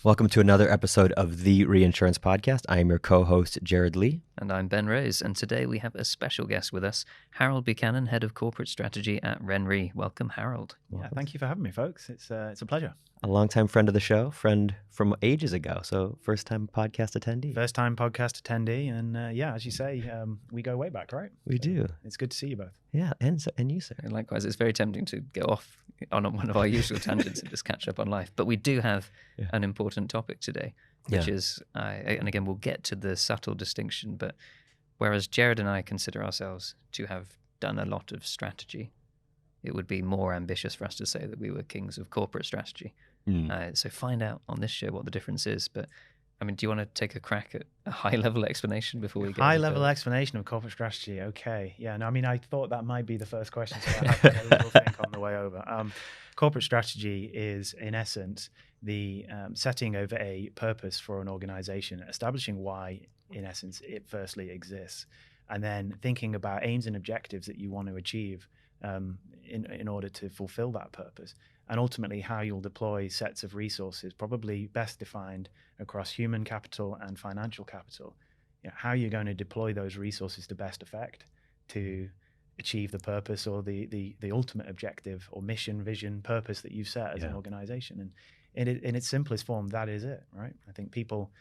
Welcome to another episode of the Reinsurance Podcast. I am your co-host, Jared Lee. And I'm Ben Rose, and today we have a special guest with us, Harold Buchanan, Head of Corporate Strategy at RenRe. Welcome, Harold. Yeah, thank you for having me, folks. It's a pleasure. A longtime friend of the show, friend from ages ago, so first-time podcast attendee. First-time podcast attendee, and as you say, we go way back, right? We do. It's good to see you both. Yeah, and you, sir. And likewise, it's very tempting to go off on one of our usual tangents and just catch up on life. But we do have an important topic today, which is, and again, we'll get to the subtle distinction, but whereas Jared and I consider ourselves to have done a lot of strategy, it would be more ambitious for us to say that we were kings of corporate strategy. So find out on this show what the difference is. But I mean, do you want to take a crack at a high-level explanation before we get high-level explanation of corporate strategy? Okay. Yeah, no, I mean, I thought that might be the first question, so I had a little think on the way over. Corporate strategy is, in essence, the setting of a purpose for an organization, establishing why, in essence, it firstly exists, and then thinking about aims and objectives that you want to achieve in order to fulfill that purpose, and ultimately how you'll deploy sets of resources, probably best defined across human capital and financial capital. How you're going to deploy those resources to best effect to achieve the purpose or the ultimate objective or mission, vision, purpose that you've set as an organization. And in its simplest form, that is it, right? I think people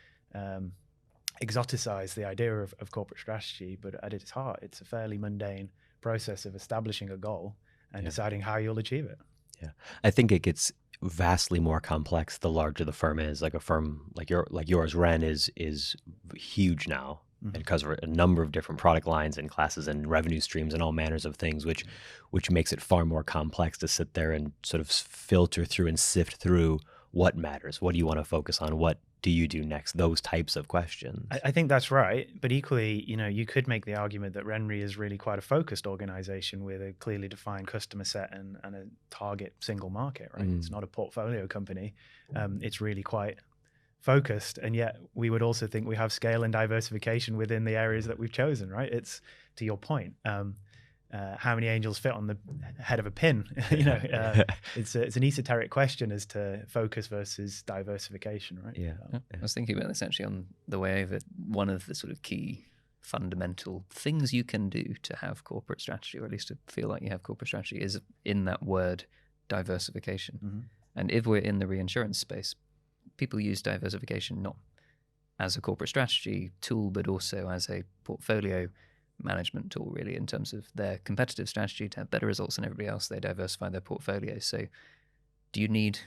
exoticize the idea of corporate strategy, but at its heart, it's a fairly mundane process of establishing a goal and deciding how you'll achieve it. Yeah, I think it gets vastly more complex the larger the firm is. Like a firm like yours, Ren, is huge now, and because of a number of different product lines and classes and revenue streams and all manners of things, which makes it far more complex to sit there and sort of filter through and sift through what matters. What do you want to focus on? What do you do next? Those types of questions. I think that's right. But equally, you could make the argument that RenRe is really quite a focused organization with a clearly defined customer set and a target single market, right? It's not a portfolio company. It's really quite focused. And yet we would also think we have scale and diversification within the areas that we've chosen, right? It's, to your point, how many angels fit on the head of a pin? It's an esoteric question as to focus versus diversification, right? Yeah. I was thinking about this actually on the way over. One of the sort of key fundamental things you can do to have corporate strategy, or at least to feel like you have corporate strategy, is in that word diversification. And if we're in the reinsurance space, people use diversification not as a corporate strategy tool, but also as a portfolio management tool, really, in terms of their competitive strategy to have better results than everybody else. They diversify their portfolio. So do you need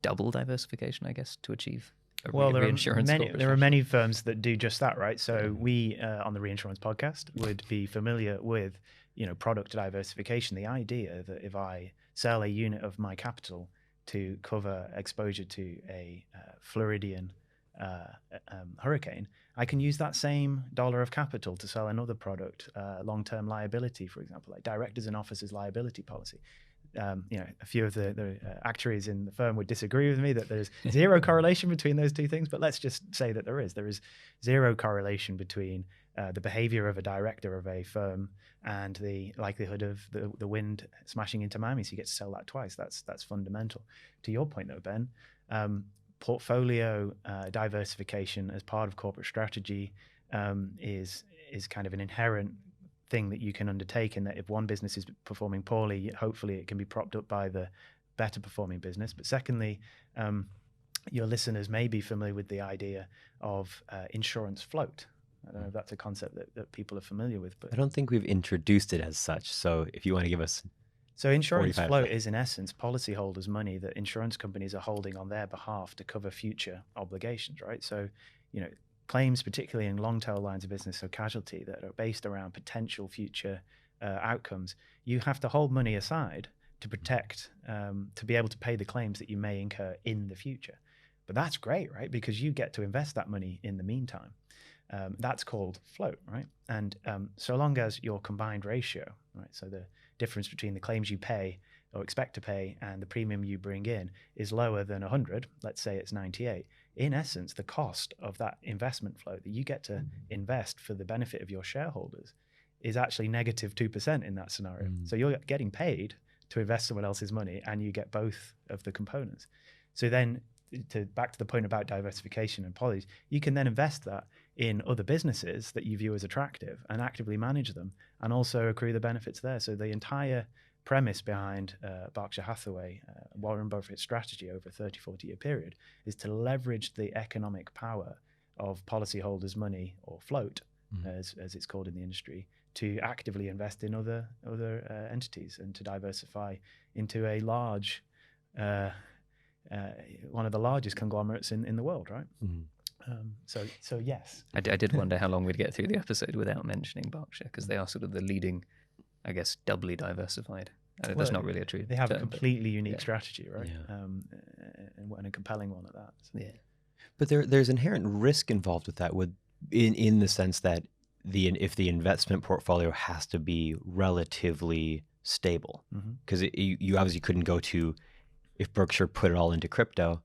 double diversification, I guess, to achieve a reinsurance corporate there are many firms that do just that, right? So we, on the Reinsurance podcast, would be familiar with, product diversification. The idea that if I sell a unit of my capital to cover exposure to a Floridian hurricane, I can use that same dollar of capital to sell another product, long-term liability, for example, like directors and officers liability policy. A few of the actuaries in the firm would disagree with me that there's zero correlation between those two things, but let's just say that there is zero correlation between the behavior of a director of a firm and the likelihood of the wind smashing into Miami. So you get to sell that twice. That's fundamental. To your point though, Ben, portfolio diversification as part of corporate strategy is kind of an inherent thing that you can undertake, in that if one business is performing poorly, hopefully it can be propped up by the better performing business. But secondly, your listeners may be familiar with the idea of insurance float. I don't know if that's a concept that people are familiar with, but I don't think we've introduced it as such. So if you want to give us... So insurance float is, in essence, policyholders' money that insurance companies are holding on their behalf to cover future obligations, right? So, claims, particularly in long-tail lines of business, so casualty, that are based around potential future outcomes, you have to hold money aside to protect, to be able to pay the claims that you may incur in the future. But that's great, right? Because you get to invest that money in the meantime. That's called float, right? And so long as your combined ratio, right, so the difference between the claims you pay or expect to pay and the premium you bring in is lower than 100, let's say it's 98, in essence, the cost of that investment float that you get to invest for the benefit of your shareholders is actually negative 2% in that scenario. So you're getting paid to invest someone else's money and you get both of the components. So then back to the point about diversification and policies, you can then invest that in other businesses that you view as attractive and actively manage them and also accrue the benefits there. So the entire premise behind Berkshire Hathaway, Warren Buffett's strategy over a 30, 40-year period is to leverage the economic power of policyholders' money, or float, as it's called in the industry, to actively invest in other entities and to diversify into a large, one of the largest conglomerates in the world, right? So yes. I did wonder how long we'd get through the episode without mentioning Berkshire, because they are sort of the leading, I guess, doubly diversified. That's not really a true They have term, a completely unique yeah. strategy, right? Yeah. And a compelling one at that. So. Yeah. But there's inherent risk involved with that, in the sense that if the investment portfolio has to be relatively stable, because you obviously couldn't go to, if Berkshire put it all into crypto,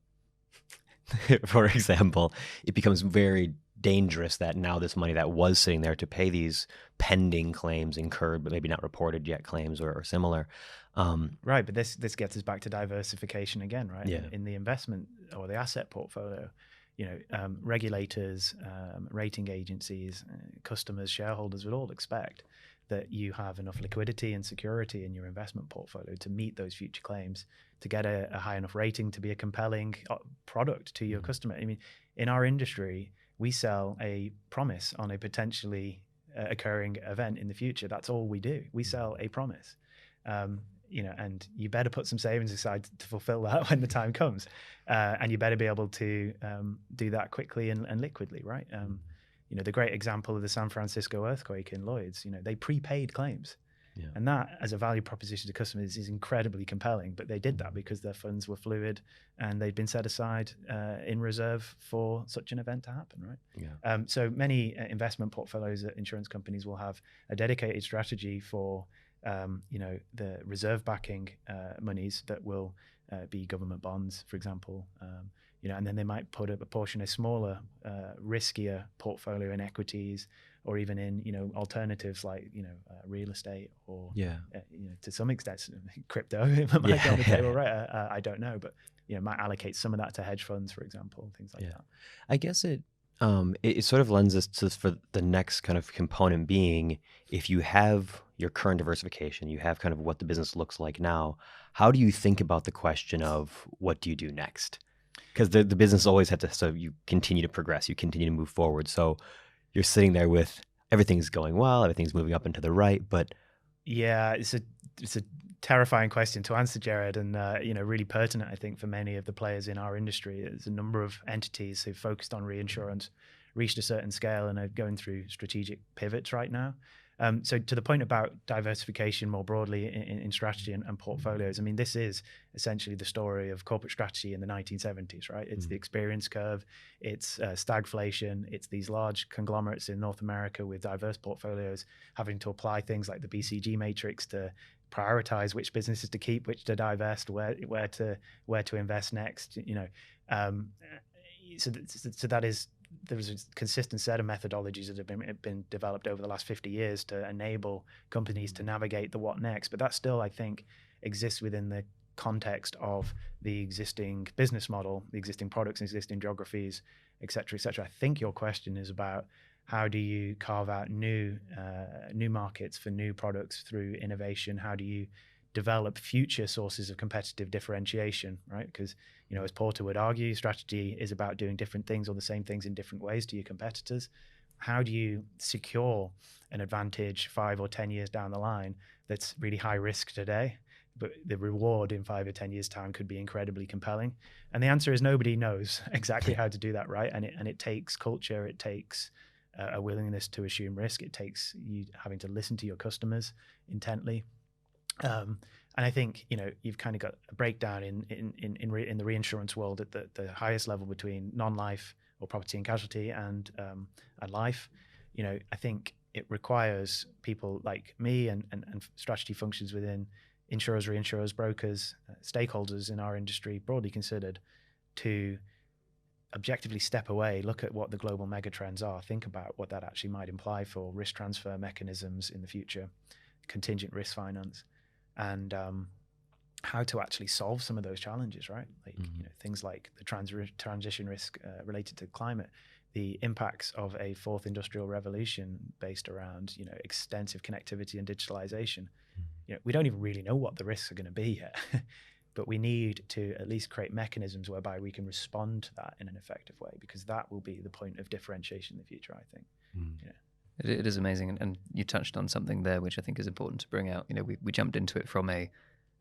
for example, it becomes very dangerous that now this money that was sitting there to pay these pending claims, incurred but maybe not reported yet claims or similar. Right, but this gets us back to diversification again, right? Yeah. In the investment or the asset portfolio, regulators, rating agencies, customers, shareholders would all expect that you have enough liquidity and security in your investment portfolio to meet those future claims, to get a high enough rating to be a compelling product to your customer. I mean, in our industry, we sell a promise on a potentially occurring event in the future. That's all we do. We sell a promise. And you better put some savings aside to fulfill that when the time comes. And you better be able to do that quickly and liquidly, right? The great example of the San Francisco earthquake in Lloyd's, they prepaid claims. Yeah. And that, as a value proposition to customers, is incredibly compelling. But they did that because their funds were fluid and they'd been set aside in reserve for such an event to happen, right? Yeah. So many investment portfolios at insurance companies will have a dedicated strategy for the reserve backing monies that will be government bonds, for example, and then they might put a portion, a smaller, riskier portfolio in equities, or even in alternatives like real estate, or to some extent crypto might be on the table, right? I don't know, but might allocate some of that to hedge funds, for example, things like that. I guess it sort of lends us to, for the next kind of component being, if you have your current diversification, you have kind of what the business looks like now, how do you think about the question of what do you do next? Because the business always had to, so you continue to progress, you continue to move forward. So you're sitting there with everything's going well, everything's moving up and to the right, but yeah, it's a terrifying question to answer, Jared, and really pertinent, I think, for many of the players in our industry. There's a number of entities who've focused on reinsurance, reached a certain scale, and are going through strategic pivots right now. So to the point about diversification more broadly in strategy and portfolios, I mean, this is essentially the story of corporate strategy in the 1970s, right? It's the experience curve, it's stagflation, it's these large conglomerates in North America with diverse portfolios having to apply things like the BCG matrix to prioritize which businesses to keep, which to divest, where to invest next. So that is. There's a consistent set of methodologies that have been developed over the last 50 years to enable companies to navigate the what next. But that still, I think, exists within the context of the existing business model, the existing products, existing geographies, et cetera, et cetera. I think your question is about how do you carve out new markets for new products through innovation? How do you develop future sources of competitive differentiation, right? Because, as Porter would argue, strategy is about doing different things or the same things in different ways to your competitors. How do you secure an advantage 5 or 10 years down the line that's really high risk today, but the reward in 5 or 10 years' time could be incredibly compelling? And the answer is nobody knows exactly how to do that, right? And it takes culture, it takes a willingness to assume risk, it takes you having to listen to your customers intently. And I think you've kind of got a breakdown in the reinsurance world at the highest level between non-life or property and casualty and life. I think it requires people like me and strategy functions within insurers, reinsurers, brokers, stakeholders in our industry, broadly considered, to objectively step away, look at what the global megatrends are, think about what that actually might imply for risk transfer mechanisms in the future, contingent risk finance, and how to actually solve some of those challenges, right? Like things like the transition risk related to climate, the impacts of a fourth industrial revolution based around extensive connectivity and digitalization. We don't even really know what the risks are going to be yet, but we need to at least create mechanisms whereby we can respond to that in an effective way, because that will be the point of differentiation in the future, I think. It is amazing, and you touched on something there which I think is important to bring out. We jumped into it from a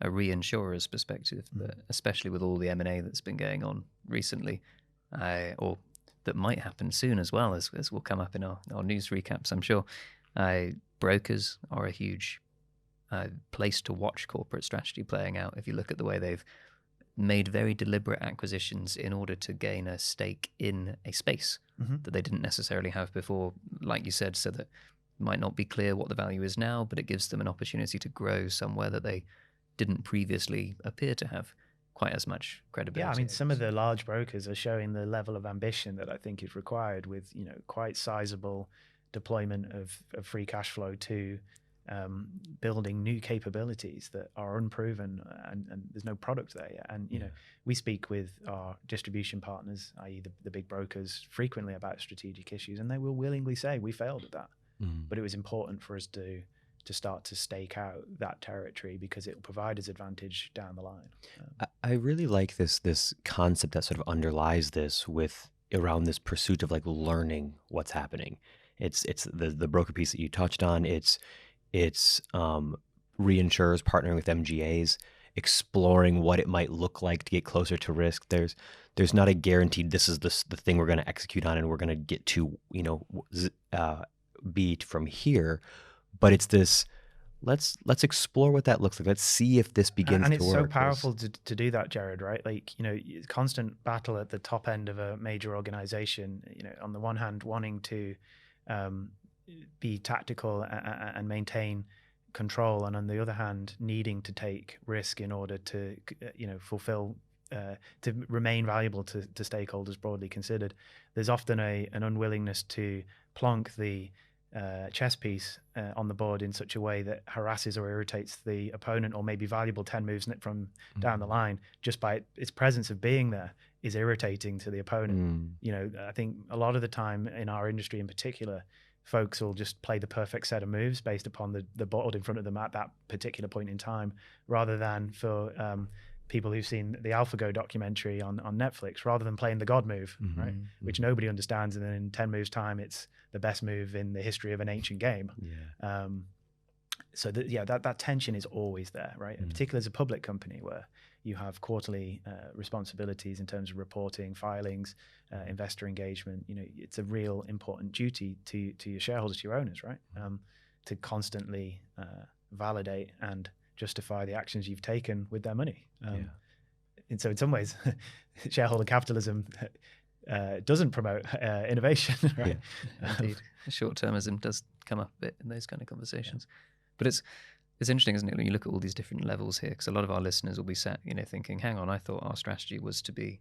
reinsurer's perspective, but especially with all the M&A that's been going on recently, or that might happen soon as well, as will come up in our news recaps, I'm sure. Brokers are a huge place to watch corporate strategy playing out. If you look at the way they've made very deliberate acquisitions in order to gain a stake in a space that they didn't necessarily have before, like you said, so that it might not be clear what the value is now, but it gives them an opportunity to grow somewhere that they didn't previously appear to have quite as much credibility. Yeah, I mean, some of the large brokers are showing the level of ambition that I think is required, with quite sizable deployment of free cash flow to building new capabilities that are unproven, and there's no product there yet. And we speak with our distribution partners, i.e. the big brokers, frequently about strategic issues, and they will willingly say we failed at that. But it was important for us to start to stake out that territory, because it will provide us advantage down the line. I really like this concept that sort of underlies this, with around this pursuit of like learning what's happening. It's the broker piece that you touched on. It's reinsurers partnering with MGAs, exploring what it might look like to get closer to risk. There's not a guaranteed this is the thing we're going to execute on and we're going to get to beat from here, but it's this let's explore what that looks like. Let's see if this begins to work. And it's so powerful to do that, Jared, right? Like, constant battle at the top end of a major organization, on the one hand wanting to be tactical and maintain control, and on the other hand needing to take risk in order to fulfill to remain valuable to stakeholders broadly considered. There's often an unwillingness to plonk the chess piece on the board in such a way that harasses or irritates the opponent, or maybe valuable 10 moves from down the line, just by its presence of being there is irritating to the opponent. I think a lot of the time in our industry in particular, folks will just play the perfect set of moves based upon the board in front of them at that particular point in time, rather than for people who've seen the AlphaGo documentary on Netflix, rather than playing the God move, right? Which nobody understands, and then in 10 moves time, it's the best move in the history of an ancient game. So that tension is always there, right? And particularly as a public company where you have quarterly responsibilities in terms of reporting, filings, investor engagement. It's a real important duty to your shareholders, to your owners, right? To constantly validate and justify the actions you've taken with their money. And so in some ways, shareholder capitalism doesn't promote innovation, right? Indeed. Short-termism does come up a bit in those kind of conversations. But it's interesting, isn't it, when you look at all these different levels here, because a lot of our listeners will be sat, thinking, hang on, I thought our strategy was to be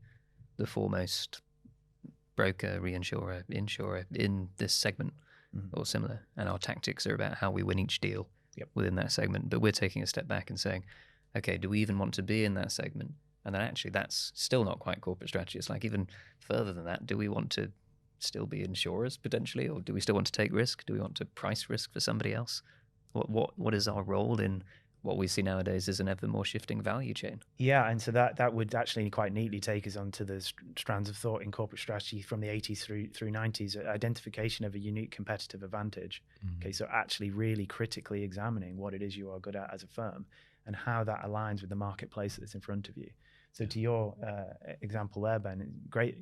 the foremost broker, reinsurer, insurer in this segment or similar. And our tactics are about how we win each deal within that segment. But we're taking a step back and saying, okay, do we even want to be in that segment? And then actually that's still not quite corporate strategy. It's like even further than that, do we want to still be insurers potentially, or do we still want to take risk? Do we want to price risk for somebody else? What is our role in what we see nowadays as an ever more shifting value chain? Yeah, and so that would actually quite neatly take us onto the strands of thought in corporate strategy from the 80s through 90s, identification of a unique competitive advantage. Okay, so actually really critically examining what it is you are good at as a firm and how that aligns with the marketplace that's in front of you. So to your example there, Ben, great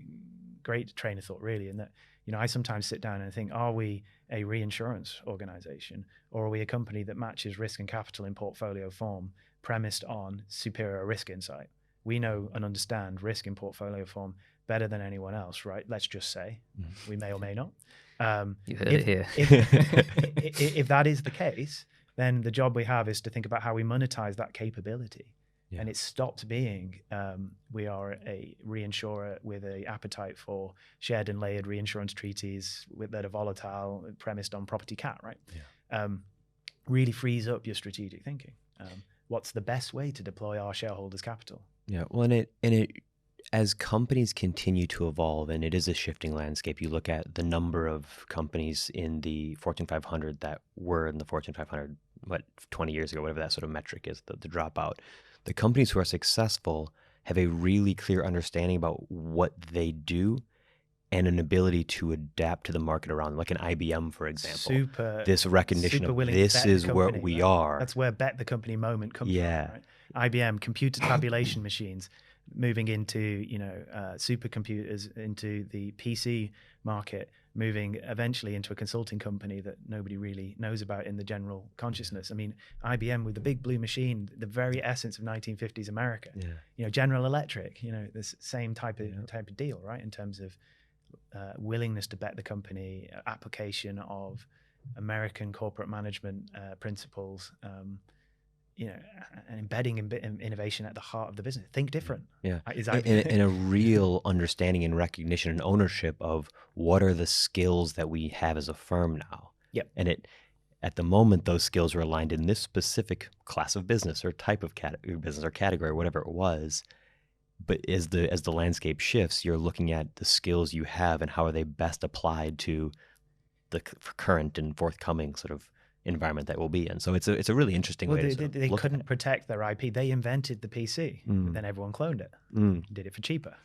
train of thought really, in that I sometimes sit down and think, are we a reinsurance organization, or are we a company that matches risk and capital in portfolio form premised on superior risk insight? We know and understand risk in portfolio form better than anyone else, right? Let's just say. We may or may not. You heard it here. If that is the case, then the job we have is to think about how we monetize that capability. And it stopped being we are a reinsurer with an appetite for shared and layered reinsurance treaties that are volatile, premised on property cat, right? Really frees up your strategic thinking. what's the best way to deploy our shareholders' capital. Yeah, well, and it as companies continue to evolve, and it is a shifting landscape. You look at the number of companies in the Fortune 500 that were in the Fortune 500, 20 years ago, whatever that sort of metric is, the dropout. The companies who are successful have a really clear understanding about what they do and an ability to adapt to the market around them, like an IBM, for example. This recognition of this is where we are. That's where bet the company moment comes from. Right? IBM, computer tabulation machines, moving into supercomputers, into the PC market, moving eventually into a consulting company that nobody really knows about in the general consciousness. I mean, IBM with the big blue machine, the very essence of 1950s America. Yeah. General Electric, this same type of deal, right? In terms of willingness to bet the company, application of American corporate management principles, and embedding innovation at the heart of the business. Think different. Yeah, and a real understanding and recognition and ownership of what are the skills that we have as a firm now. Yep. And at the moment, those skills are aligned in this specific class of business or type of business or category, or whatever it was. But as the landscape shifts, you're looking at the skills you have and how are they best applied to the current and forthcoming sort of environment that we'll be in. So it's a really interesting way to they couldn't protect their IP. They invented the PC, and then everyone cloned it, did it for cheaper.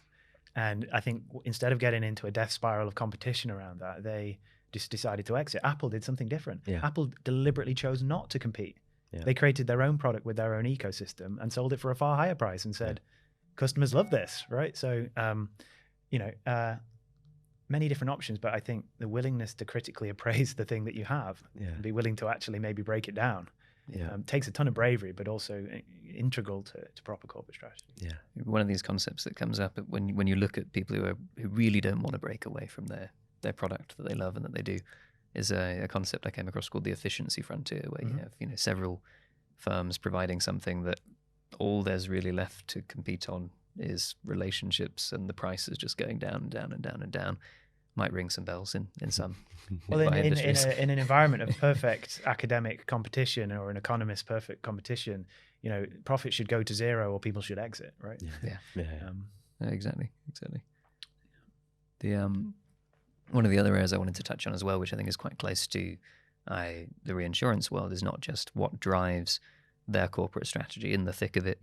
And I think instead of getting into a death spiral of competition around that, they just decided to exit. Apple did something different. Yeah. Apple deliberately chose not to compete. Yeah. They created their own product with their own ecosystem and sold it for a far higher price and said, customers love this, right? So, many different options, but I think the willingness to critically appraise the thing that you have and be willing to actually maybe break it down takes a ton of bravery, but also integral to proper corporate strategy. Yeah. One of these concepts that comes up when you look at people who really don't want to break away from their product that they love and that they do is a concept I came across called the efficiency frontier, where you have several firms providing something that all there's really left to compete on is relationships, and the price is just going down and down and down and down. Might ring some bells in some. Well, in an environment of perfect academic competition or an economist's perfect competition, profit should go to zero or people should exit, right? Exactly. The one of the other areas I wanted to touch on as well, which I think is quite close to the reinsurance world, is not just what drives their corporate strategy in the thick of it,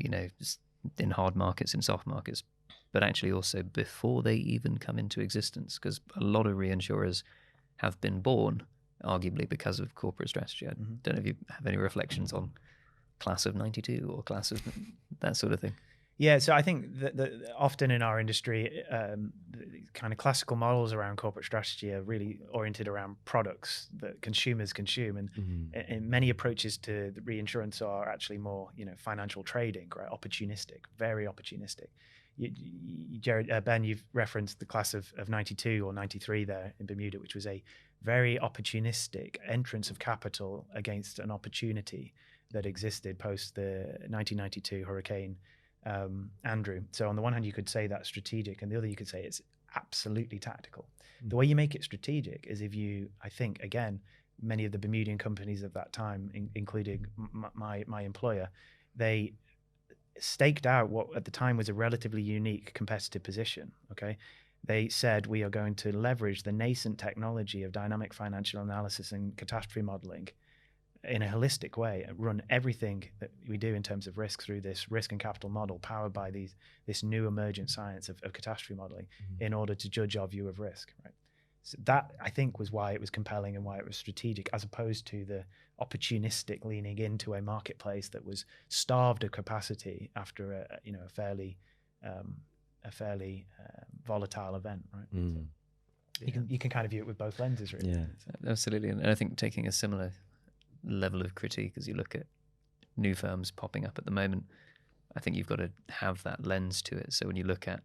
in hard markets, in soft markets, but actually also before they even come into existence, because a lot of reinsurers have been born arguably because of corporate strategy. I don't know if you have any reflections on class of 92 or class of that sort of thing. Yeah, so I think that often in our industry, kind of classical models around corporate strategy are really oriented around products that consumers consume, and many approaches to the reinsurance are actually more, financial trading, right? Opportunistic, very opportunistic. Ben, you've referenced the class of 92 or 93 there in Bermuda, which was a very opportunistic entrance of capital against an opportunity that existed post the 1992 hurricane. Andrew. So on the one hand, you could say that's strategic, and the other you could say it's absolutely tactical. The way you make it strategic is if you, I think, again, many of the Bermudian companies of that time, including my employer, they staked out what at the time was a relatively unique competitive position. Okay, they said we are going to leverage the nascent technology of dynamic financial analysis and catastrophe modeling in a holistic way, run everything that we do in terms of risk through this risk and capital model powered by this new emergent science of catastrophe modeling in order to judge our view of risk, right? So that, I think, was why it was compelling and why it was strategic, as opposed to the opportunistic leaning into a marketplace that was starved of capacity after a fairly volatile event, right? So you can kind of view it with both lenses, really. Yeah, absolutely. And I think taking a similar level of critique as you look at new firms popping up at the moment, I think you've got to have that lens to it. So when you look at,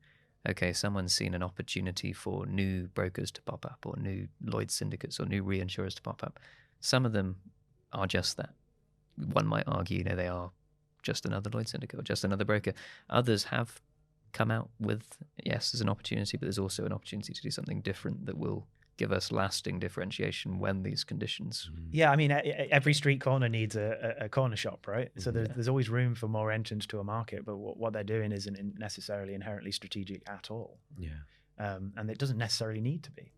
okay, someone's seen an opportunity for new brokers to pop up, or new Lloyd's syndicates, or new reinsurers to pop up, some of them are just that. One might argue, they are just another Lloyd's syndicate or just another broker. Others have come out with, yes, there's an opportunity, but there's also an opportunity to do something different that will give us lasting differentiation when these conditions. Yeah, I mean, every street corner needs a corner shop, right? So there's always room for more entrants to a market, but what they're doing isn't necessarily inherently strategic at all. Yeah. And it doesn't necessarily need to be.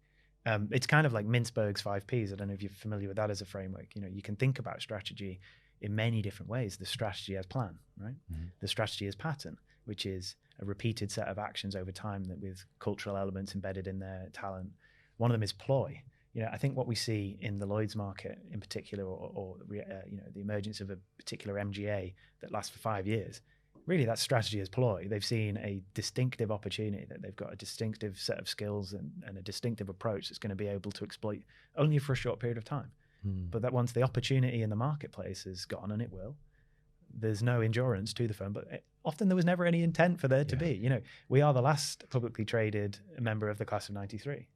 It's kind of like Mintzberg's 5 Ps. I don't know if you're familiar with that as a framework. You can think about strategy in many different ways. The strategy as plan, right? The strategy as pattern, which is a repeated set of actions over time that with cultural elements embedded in their talent. One of them is ploy. I think what we see in the Lloyd's market in particular, or the emergence of a particular MGA that lasts for 5 years, really that strategy is ploy. They've seen a distinctive opportunity, that they've got a distinctive set of skills and a distinctive approach that's going to be able to exploit only for a short period of time. But that once the opportunity in the marketplace is gone, and it will, there's no endurance to the firm. But often there was never any intent for there to be. We are the last publicly traded member of the class of 93.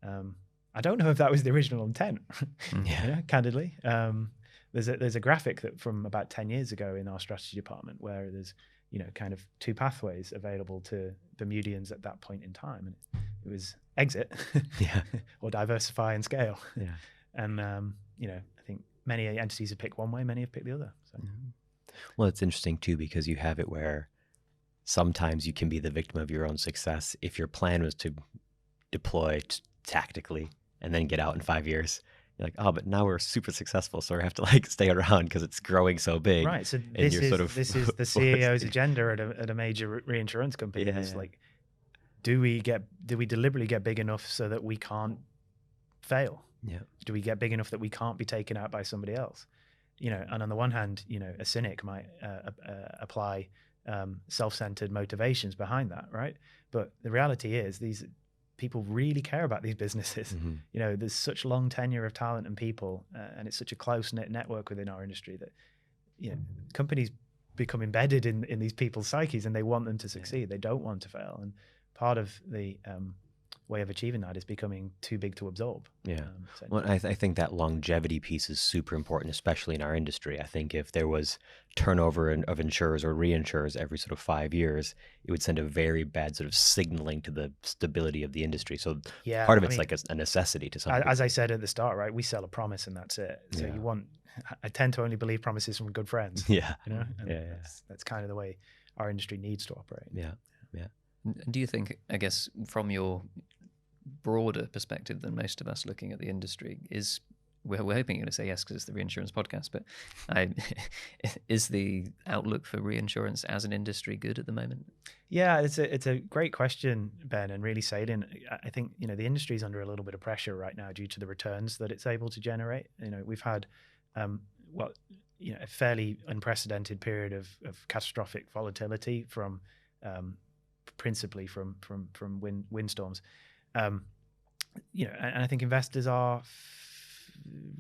I don't know if that was the original intent, candidly. There's a graphic that from about 10 years ago in our strategy department where there's kind of 2 pathways available to Bermudians at that point in time, and it was exit or diversify and scale. And I think many entities have picked one way, many have picked the other. So. Well, it's interesting too, because you have it where sometimes you can be the victim of your own success. If your plan was to deploy tactically and then get out in 5 years, you're like, oh, but now we're super successful, so we have to stay around because it's growing so big. Right. So this is the CEO's agenda at a major reinsurance company. It's like, do we deliberately get big enough so that we can't fail? Yeah. Do we get big enough that we can't be taken out by somebody else? And on the one hand, a cynic might apply self-centered motivations behind that, right? But the reality is these people really care about these businesses. There's such long tenure of talent and people, and it's such a close-knit network within our industry that companies become embedded in these people's psyches, and they want them to succeed. They don't want to fail. And part of the way of achieving that is becoming too big to absorb. Well, I think that longevity piece is super important, especially in our industry. I think if there was turnover of insurers or reinsurers every sort of 5 years, it would send a very bad sort of signaling to the stability of the industry. So part of it's like a necessity to some degree. As I said at the start, right, we sell a promise and that's it. So I tend to only believe promises from good friends. That's kind of the way our industry needs to operate. Do you think, I guess, from your broader perspective than most of us looking at the industry, we're hoping you're going to say yes because it's the reinsurance podcast, but is the outlook for reinsurance as an industry good at the moment? Yeah, it's a great question, Ben, and really salient. I think the industry is under a little bit of pressure right now due to the returns that it's able to generate. We've had a fairly unprecedented period of catastrophic volatility from principally from windstorms. And I think investors are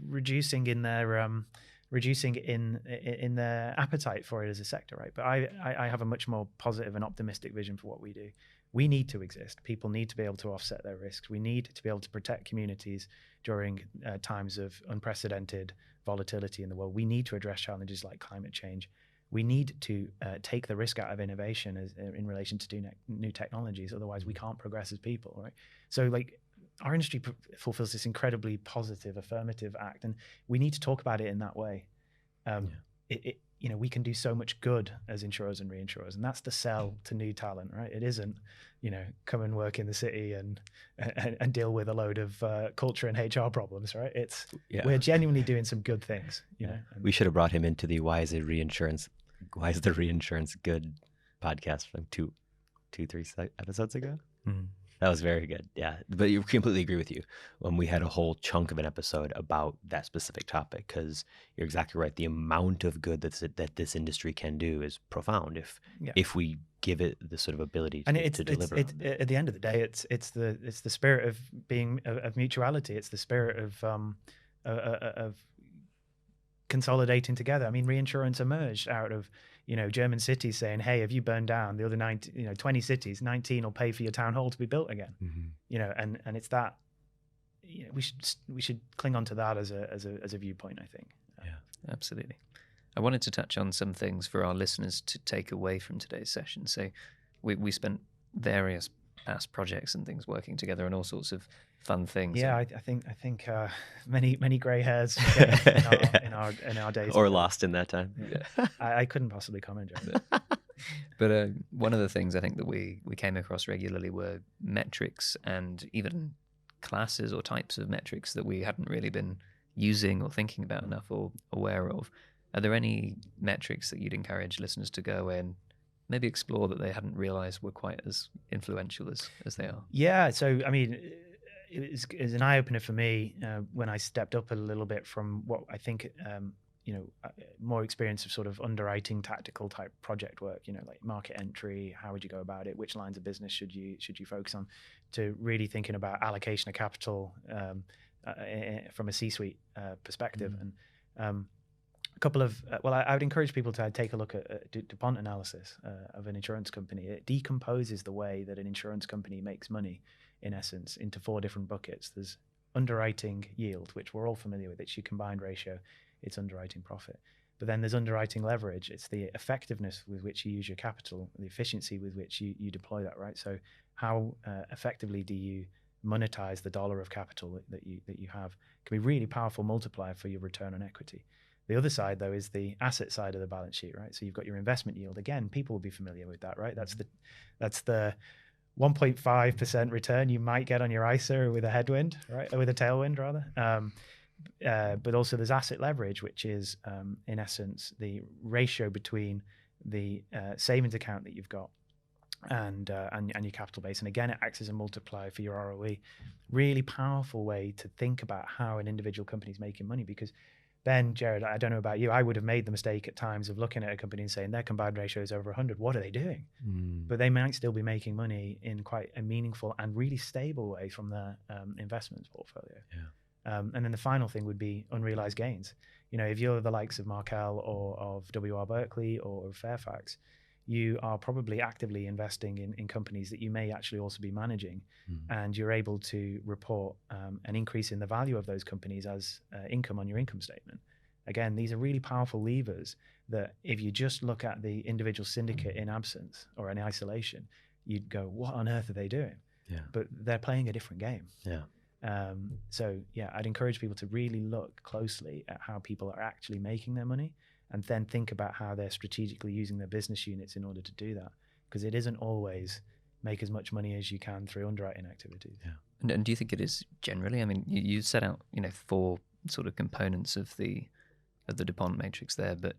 reducing in their appetite for it as a sector, right? But I have a much more positive and optimistic vision for what we do. We need to exist. People need to be able to offset their risks. We need to be able to protect communities during times of unprecedented volatility in the world. We need to address challenges like climate change. We need to take the risk out of innovation in relation to new technologies. Otherwise, we can't progress as people, right? So, our industry fulfills this incredibly positive, affirmative act, and we need to talk about it in that way. We can do so much good as insurers and reinsurers, and that's the sell to new talent, right? It isn't, come and work in the city and deal with a load of culture and HR problems, right? We're genuinely doing some good things. We should have brought him into the Why is the Reinsurance Good podcast from 2-3 episodes ago. That was very good. Yeah. But you completely agree with you when we had a whole chunk of an episode about that specific topic, because you're exactly right. The amount of good that this industry can do is profound if we give it the sort of ability to deliver. At the end of the day, it's the spirit of being of mutuality. It's the spirit of consolidating together. I mean, reinsurance emerged out of German cities saying, "Hey, if you burn down the other 20 cities, 19 will pay for your town hall to be built again." And it's that we should cling on to that as a viewpoint, I think. Absolutely. I wanted to touch on some things for our listeners to take away from today's session. So we spent various past projects and things working together and all sorts of fun things. Yeah, I think many grey hairs in our days, or lost in that time. Yeah. I couldn't possibly comment, Jared. But one of the things I think that we came across regularly were metrics and even classes or types of metrics that we hadn't really been using or thinking about enough or aware of. Are there any metrics that you'd encourage listeners to go away and maybe explore that they hadn't realized were quite as influential as they are? Yeah, so I mean, it was an eye-opener for me when I stepped up a little bit from what I think more experience of sort of underwriting tactical type project work, like market entry, how would you go about it, which lines of business should you focus on, to really thinking about allocation of capital from a C-suite perspective. And a couple of I would encourage people to take a look at DuPont analysis of an insurance company. It decomposes the way that an insurance company makes money, in essence, into 4 different buckets. There's underwriting yield, which we're all familiar with. It's your combined ratio. It's underwriting profit. But then there's underwriting leverage. It's the effectiveness with which you use your capital, the efficiency with which you deploy that, right? So how effectively do you monetize the dollar of capital that you have? It can be a really powerful multiplier for your return on equity. The other side, though, is the asset side of the balance sheet, right? So you've got your investment yield. Again, people will be familiar with that, right? That's the 1.5% return you might get on your ISA with a headwind, right? Or with a tailwind, rather. But also there's asset leverage, which is, in essence, the ratio between the savings account that you've got and your capital base. And again, it acts as a multiplier for your ROE. Really powerful way to think about how an individual company is making money. Because Ben, Jared, I don't know about you, I would have made the mistake at times of looking at a company and saying their combined ratio is over 100. What are they doing? But they might still be making money in quite a meaningful and really stable way from their investments portfolio. Yeah. And then the final thing would be unrealized gains. If you're the likes of Markel or of W.R. Berkley or of Fairfax, you are probably actively investing in companies that you may actually also be managing, and you're able to report an increase in the value of those companies as income on your income statement. Again, these are really powerful levers that if you just look at the individual syndicate in absence or in isolation, you'd go, what on earth are they doing? Yeah. But they're playing a different game. Yeah. So yeah, I'd encourage people to really look closely at how people are actually making their money, and then think about how they're strategically using their business units in order to do that. Because it isn't always make as much money as you can through underwriting activities. Yeah. And do you think it is generally? I mean, you set out 4 sort of components of the DuPont matrix there, but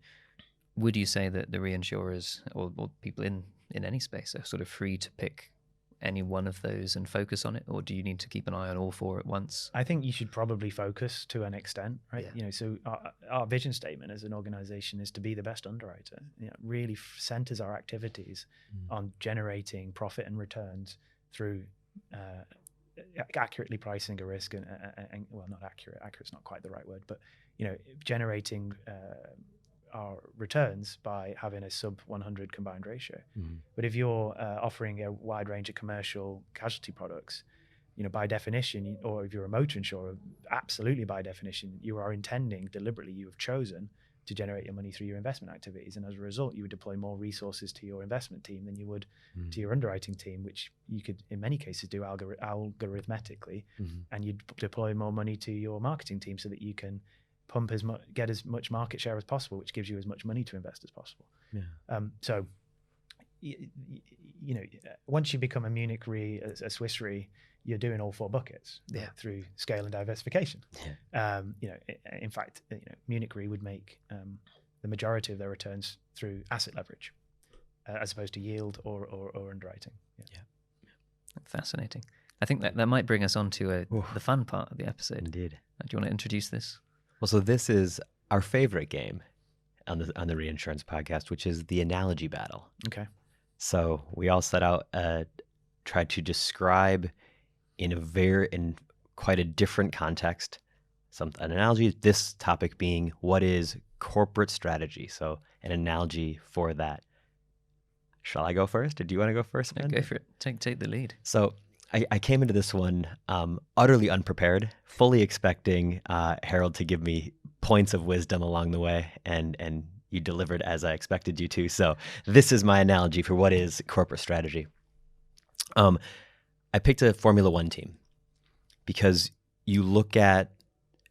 would you say that the reinsurers or people in any space are sort of free to pick any one of those and focus on it, or do you need to keep an eye on all 4 at once? I think you should probably focus to an extent, right? Yeah. So our vision statement as an organization is to be the best underwriter. Really centers our activities on generating profit and returns through accurately pricing a risk and well, not accurate. Accurate's not quite the right word, but generating our returns by having a sub 100 combined ratio. But if you're offering a wide range of commercial casualty products, by definition, or if you're a motor insurer, absolutely by definition, you are intending deliberately, you have chosen to generate your money through your investment activities. And as a result, you would deploy more resources to your investment team than you would to your underwriting team, which you could, in many cases, do algorithmically. And you'd deploy more money to your marketing team so that you can get as much market share as possible, which gives you as much money to invest as possible. Yeah. So, once you become a Munich Re, a Swiss Re, you're doing all 4 buckets through scale and diversification. Yeah. In fact, Munich Re would make the majority of their returns through asset leverage, as opposed to yield or underwriting. Yeah. Fascinating. I think that might bring us on to the fun part of the episode. Indeed. Do you want to introduce this? Well, so this is our favorite game on the Reinsurance podcast, which is the analogy battle. Okay. So we all set out, try to describe in quite a different context, an analogy. This topic being, what is corporate strategy? So an analogy for that. Shall I go first, or do you want to go first, Ben? Go for it. Take the lead. So I came into this one utterly unprepared, fully expecting Harold to give me points of wisdom along the way, and you delivered as I expected you to. So this is my analogy for what is corporate strategy. I picked a Formula One team because you look at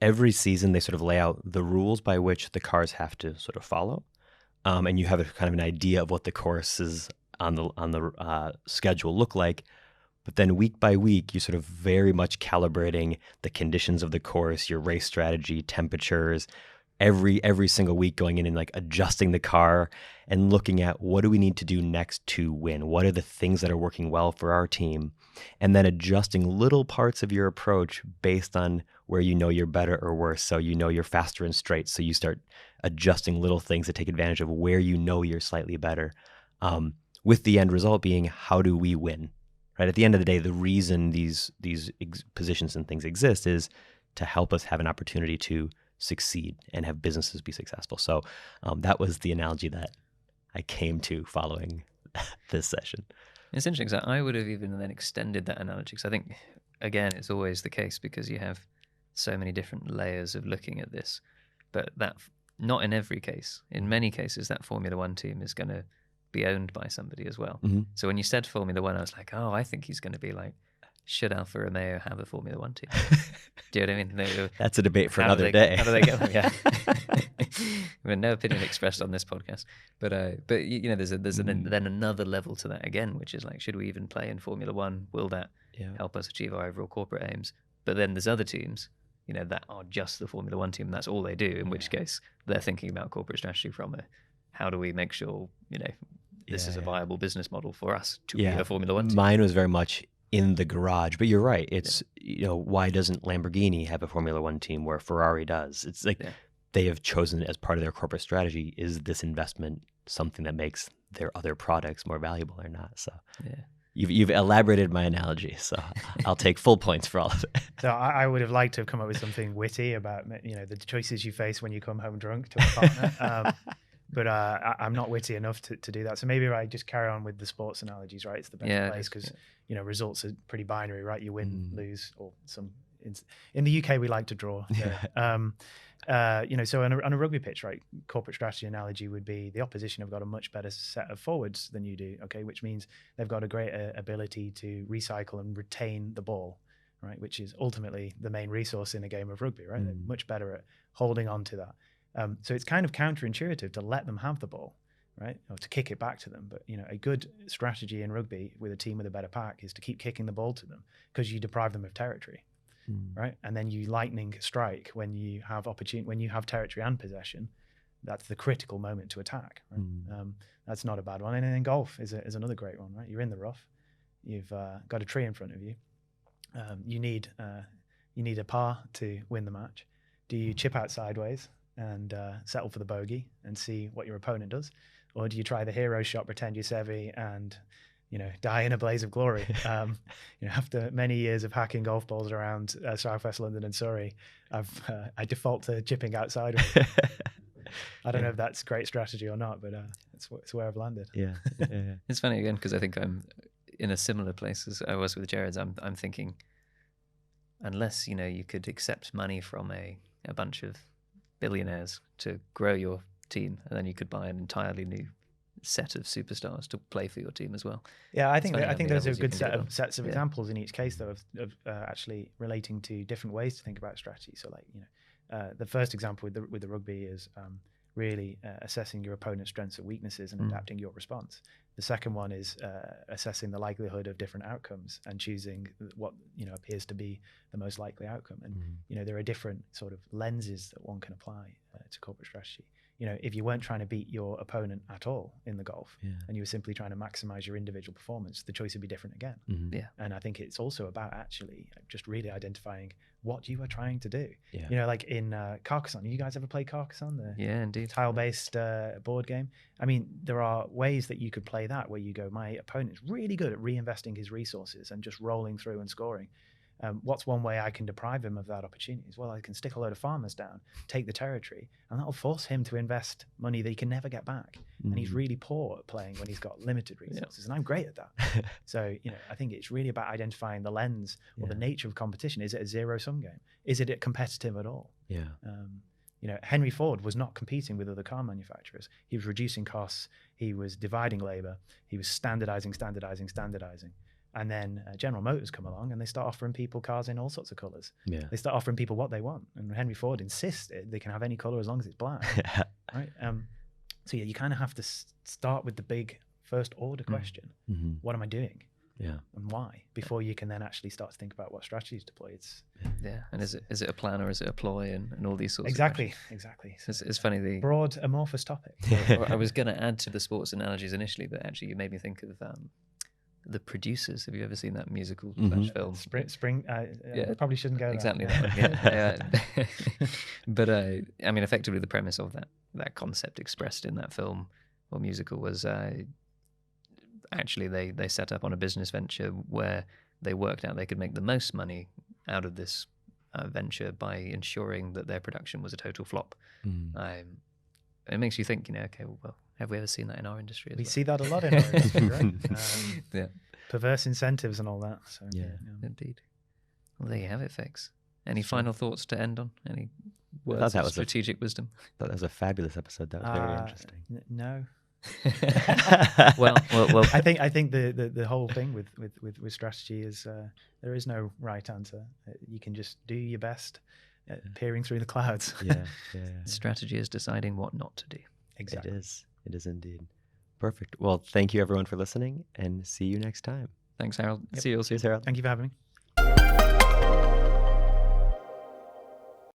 every season, they sort of lay out the rules by which the cars have to sort of follow. And you have a kind of an idea of what the courses on the schedule look like. But then week by week, you're sort of very much calibrating the conditions of the course, your race strategy, temperatures, every single week going in and like adjusting the car and looking at what do we need to do next to win? What are the things that are working well for our team? And then adjusting little parts of your approach based on where you know you're better or worse. So you know you're faster in straight. So you start adjusting little things to take advantage of where you know you're slightly better. With the end result being, how do we win? Right? At the end of the day, the reason these positions and things exist is to help us have an opportunity to succeed and have businesses be successful. So that was the analogy that I came to following this session. It's interesting because I would have even then extended that analogy, because I think, again, it's always the case because you have so many different layers of looking at this, but that not in every case. In many cases, that Formula One team is going to be owned by somebody as well. Mm-hmm. So when you said Formula One, I was like, oh, I think he's going to be like, should Alfa Romeo have a Formula One team? Do you know what I mean? That's a debate for another day. How do they get them? Yeah. We have no opinion expressed on this podcast, but you know, there's then another level to that again, which is like, should we even play in Formula One? Will that help us achieve our overall corporate aims? But then there's other teams, you know, that are just the Formula One team, and that's all they do. In which case, they're thinking about corporate strategy from a, how do we make sure, you know, this is a viable business model for us to be a Formula One team? Mine was very much in the garage, but you're right. It's, you know, why doesn't Lamborghini have a Formula One team where Ferrari does? It's like they have chosen as part of their corporate strategy, is this investment something that makes their other products more valuable or not? So you've elaborated my analogy, so I'll take full points for all of it. So I would have liked to have come up with something witty about, you know, the choices you face when you come home drunk to a partner. But I'm not witty enough to do that. So maybe if I just carry on with the sports analogies, right? It's the best place because, you know, results are pretty binary, right? You win, lose, or some. In the UK, we like to draw. You know, so on a rugby pitch, right? Corporate strategy analogy would be the opposition have got a much better set of forwards than you do, okay? Which means they've got a greater ability to recycle and retain the ball, right? Which is ultimately the main resource in a game of rugby, right? They're much better at holding on to that. So it's kind of counterintuitive to let them have the ball, right? Or to kick it back to them. But, you know, a good strategy in rugby with a team with a better pack is to keep kicking the ball to them because you deprive them of territory, right? And then you lightning strike when you have opportunity, when you have territory and possession. That's the critical moment to attack, right? That's not a bad one. And then golf is another great one, right? You're in the rough. You've got a tree in front of you. You need a par to win the match. Do you chip out sideways and settle for the bogey and see what your opponent does? Or do you try the hero shot, pretend you're Seve and, you know, die in a blaze of glory? You know, after many years of hacking golf balls around Southwest London and Surrey, I default to chipping out sideways. I don't know if that's great strategy or not, but it's where I've landed. Yeah. It's funny again, because I think I'm in a similar place as I was with Jared's. I'm thinking, unless, you know, you could accept money from a bunch of billionaires to grow your team, and then you could buy an entirely new set of superstars to play for your team as well. Yeah, I think there's a good sets of examples in each case, though, of actually relating to different ways to think about strategy. So, like, you know, the first example with the rugby is really assessing your opponent's strengths and weaknesses and adapting your response. The second one is assessing the likelihood of different outcomes and choosing what, you know, appears to be the most likely outcome. And you know, there are different sort of lenses that one can apply to corporate strategy. You know, if you weren't trying to beat your opponent at all in the golf and you were simply trying to maximize your individual performance, the choice would be different again. And I think it's also about actually just really identifying what you are trying to do. You know, like in Carcassonne. You guys ever play Carcassonne? Indeed. Tile-based board game. I mean, there are ways that you could play that where you go, my opponent's really good at reinvesting his resources and just rolling through and scoring. What's one way I can deprive him of that opportunity? Well, I can stick a load of farmers down, take the territory, and that'll force him to invest money that he can never get back. And he's really poor at playing when he's got limited resources, and I'm great at that. So, you know, I think it's really about identifying the lens or the nature of competition. Is it a zero-sum game? Is it competitive at all? You know, Henry Ford was not competing with other car manufacturers. He was reducing costs. He was dividing labor. He was standardizing. And then General Motors come along and they start offering people cars in all sorts of colors. Yeah. They start offering people what they want. And Henry Ford insisted they can have any color as long as it's black. Right. So yeah, you kind of have to start with the big first order question. What am I doing? Yeah. And why? Before you can then actually start to think about what strategies to deploy. Yeah. And is it a plan or is it a ploy and all these sorts exactly. of Exactly. It's funny, the broad amorphous topic. I was going to add to the sports analogies initially, but actually you made me think of The Producers. Have you ever seen that musical film? Spring. Yeah, probably shouldn't go exactly there. That one. Yeah. But I mean, effectively, the premise of that concept expressed in that film or musical was actually they set up on a business venture where they worked out they could make the most money out of this venture by ensuring that their production was a total flop. It makes you think, okay, well, have we ever seen that in our industry as We well? see that a lot in our industry, right? Yeah. Perverse incentives and all that. So, Yeah. Indeed. Well, there you have it, folks. Any final thoughts to end on? Any words that of was strategic wisdom? I thought that was a fabulous episode. That was very interesting. No. well, I think the whole thing with strategy is there is no right answer. You can just do your best at peering through the clouds. Yeah. Strategy is deciding what not to do. Exactly. It is indeed. Perfect. Well, thank you everyone for listening, and see you next time. Thanks, Harold. See you all soon. Cheers, Harold. Thank you for having me.